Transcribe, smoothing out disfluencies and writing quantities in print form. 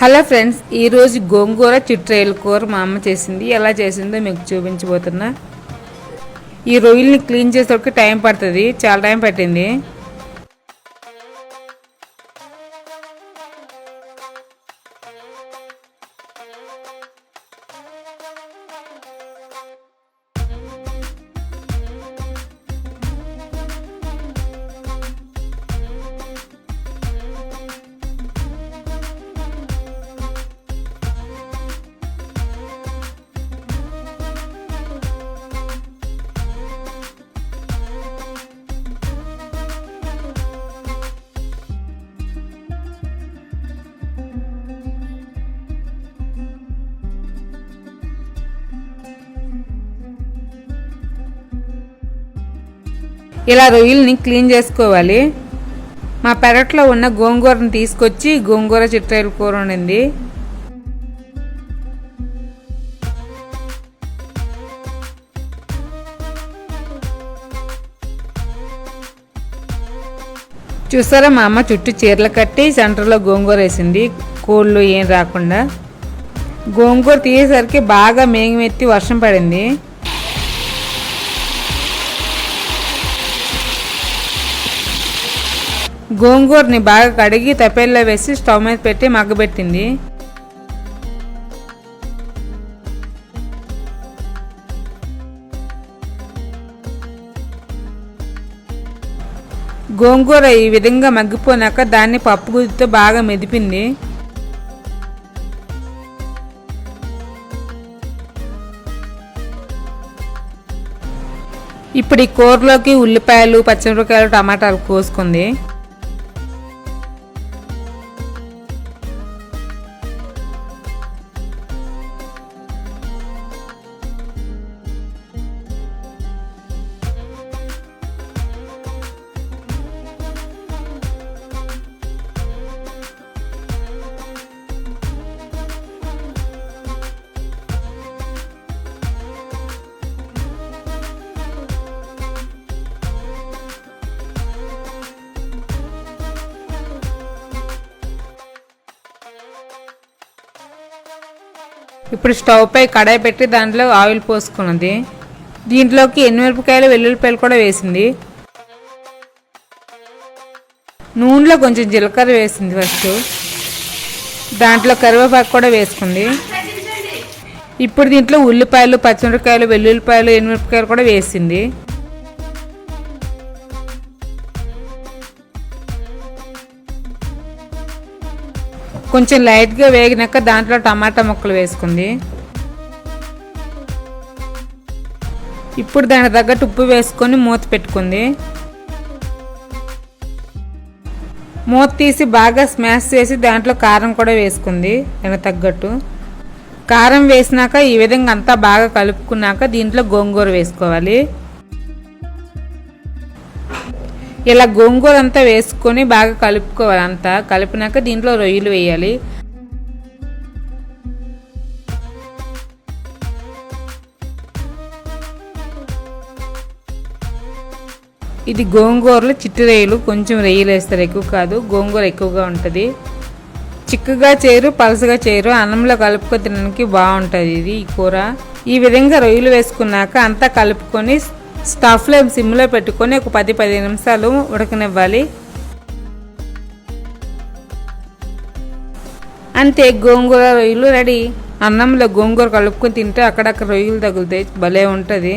Hello friends, ఈరోజు గోంగూర చిట్రొయ్యల కూర మా అమ్మ చేసింది. ఎలా చేసిందో మీకు చూపించబోతున్నా. ఈ రొయ్యల్ని క్లీన్ చేసేటప్పుడు టైం పడుతుంది, చాలా టైం పట్టింది. ఇలా రొయ్యల్ని క్లీన్ చేసుకోవాలి. మా పెరట్లో ఉన్న గోంగూరను తీసుకొచ్చి గోంగూర చిట్రొయ్యల కూర వండింది. చూసారా, మా అమ్మ చుట్టూ చీరలు కట్టి సెంటర్లో గోంగూర వేసింది, కోళ్ళు ఏం రాకుండా. గోంగూర తీసేసరికి బాగా మేఘమెత్తి వర్షం పడింది. గోంగూరని బాగా కడిగి తపేల్లో వేసి స్టవ్ మీద పెట్టి మగ్గబెట్టింది. గోంగూర ఈ విధంగా మగ్గిపోయినాక దాన్ని పప్పు గుత్తితో బాగా మెదిపింది. ఇప్పుడు ఈ కూరలోకి ఉల్లిపాయలు, పచ్చిమిరపకాయలు, టమాటాలు కోసుకుంది. ఇప్పుడు స్టవ్ పై కడాయి పెట్టి దాంట్లో ఆయిల్ పోసుకున్నది. దీంట్లోకి ఎండుమిరపకాయలు, వెల్లుల్లిపాయలు కూడా వేసింది. నూనెలో కొంచెం జీలకర్ర వేసింది. ఫస్ట్ దాంట్లో కరివేపాకు కూడా వేసుకుంది. ఇప్పుడు దీంట్లో ఉల్లిపాయలు, పచ్చిమిరపకాయలు, వెల్లుల్లిపాయలు, ఎండుమిరపకాయలు కూడా వేసింది. కొంచెం లైట్గా వేగినాక దాంట్లో టమాటా ముక్కలు వేసుకుంది. ఇప్పుడు దానికి తగ్గట్టు ఉప్పు వేసుకొని మూత పెట్టుకుంది. మూత తీసి బాగా స్మాష్ చేసి దాంట్లో కారం కూడా వేసుకుంది. దానికి తగ్గట్టు కారం వేసినాక ఈ విధంగా అంతా బాగా కలుపుకున్నాక దీంట్లో గోంగూర వేసుకోవాలి. ఇలా గోంగూర అంతా వేసుకొని బాగా కలుపుకోవాలి. అంతా కలిపినాక దీంట్లో రొయ్యలు వేయాలి. ఇది గోంగూరలో చిట్టి రొయ్యలు, కొంచెం రొయ్యలు వేస్తారు, ఎక్కువ కాదు. గోంగూర ఎక్కువగా ఉంటుంది. చిక్కగా చేయరు, పలసగా చేయరు, అన్నంలో కలుపుకొని తినడానికి బాగుంటుంది ఇది ఈ కూర. ఈ విధంగా రొయ్యలు వేసుకున్నాక అంతా కలుపుకొని స్టవ్లో సిమ్లో పెట్టుకొని ఒక 10-15 నిమిషాలు ఉడకనివ్వాలి. అంతే, గోంగూర రొయ్యలు రెడీ. అన్నంలో గోంగూర కలుపుకొని తింటే అక్కడక్కడ రొయ్యలు తగులుతాయి, భలే ఉంటుంది.